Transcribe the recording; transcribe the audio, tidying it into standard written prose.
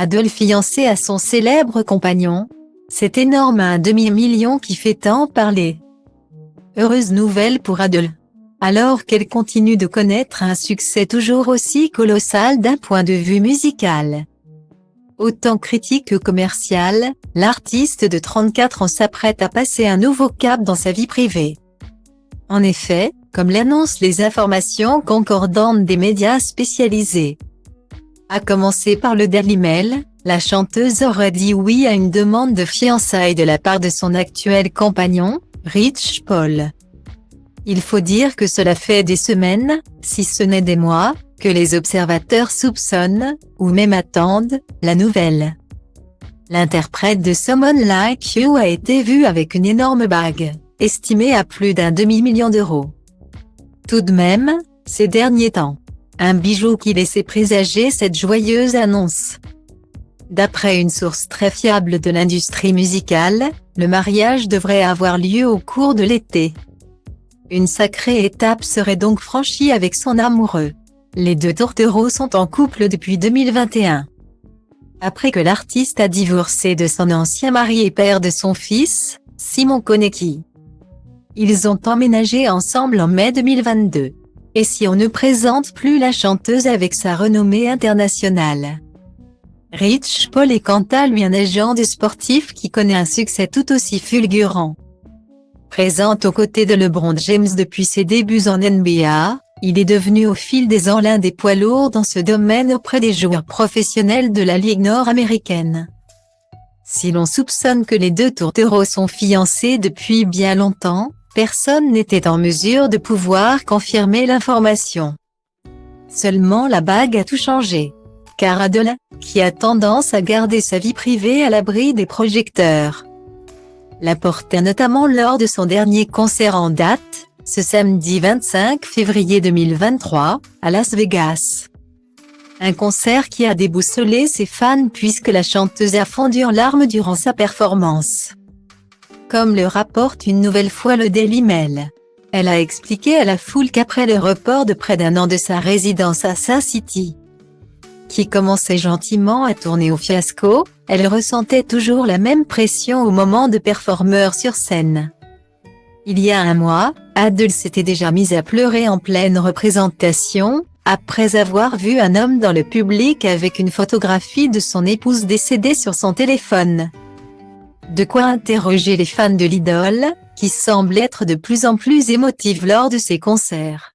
Adele fiancée à son célèbre compagnon. C'est énorme, un demi-million qui fait tant parler. Heureuse nouvelle pour Adele. Alors qu'elle continue de connaître un succès toujours aussi colossal d'un point de vue musical. Autant critique que commercial, l'artiste de 34 ans s'apprête à passer un nouveau cap dans sa vie privée. En effet, comme l'annoncent les informations concordantes des médias spécialisés. À commencer par le Daily Mail, la chanteuse aurait dit oui à une demande de fiançailles de la part de son actuel compagnon, Rich Paul. Il faut dire que cela fait des semaines, si ce n'est des mois, que les observateurs soupçonnent, ou même attendent, la nouvelle. L'interprète de Someone Like You a été vue avec une énorme bague, estimée à plus d'un demi-million d'euros. Tout de même, ces derniers temps, un bijou qui laissait présager cette joyeuse annonce. D'après une source très fiable de l'industrie musicale, le mariage devrait avoir lieu au cours de l'été. Une sacrée étape serait donc franchie avec son amoureux. Les deux tourtereaux sont en couple depuis 2021. Après que l'artiste a divorcé de son ancien mari et père de son fils, Simon Konecki. Ils ont emménagé ensemble en mai 2022. Et si on ne présente plus la chanteuse avec sa renommée internationale? Rich Paul est quant à lui un agent de sportif qui connaît un succès tout aussi fulgurant. Présent aux côtés de LeBron James depuis ses débuts en NBA, il est devenu au fil des ans l'un des poids lourds dans ce domaine auprès des joueurs professionnels de la Ligue nord-américaine. Si l'on soupçonne que les deux tourtereaux sont fiancés depuis bien longtemps, personne n'était en mesure de pouvoir confirmer l'information. Seulement la bague a tout changé. Car Adele, qui a tendance à garder sa vie privée à l'abri des projecteurs, la portait notamment lors de son dernier concert en date, ce samedi 25 février 2023, à Las Vegas. Un concert qui a déboussolé ses fans puisque la chanteuse a fondu en larmes durant sa performance. Comme le rapporte une nouvelle fois le Daily Mail. Elle a expliqué à la foule qu'après le report de près d'un an de sa résidence à Sin City, qui commençait gentiment à tourner au fiasco, elle ressentait toujours la même pression au moment de performeur sur scène. Il y a un mois, Adele s'était déjà mise à pleurer en pleine représentation, après avoir vu un homme dans le public avec une photographie de son épouse décédée sur son téléphone. De quoi interroger les fans de l'idole, qui semble être de plus en plus émotive lors de ses concerts.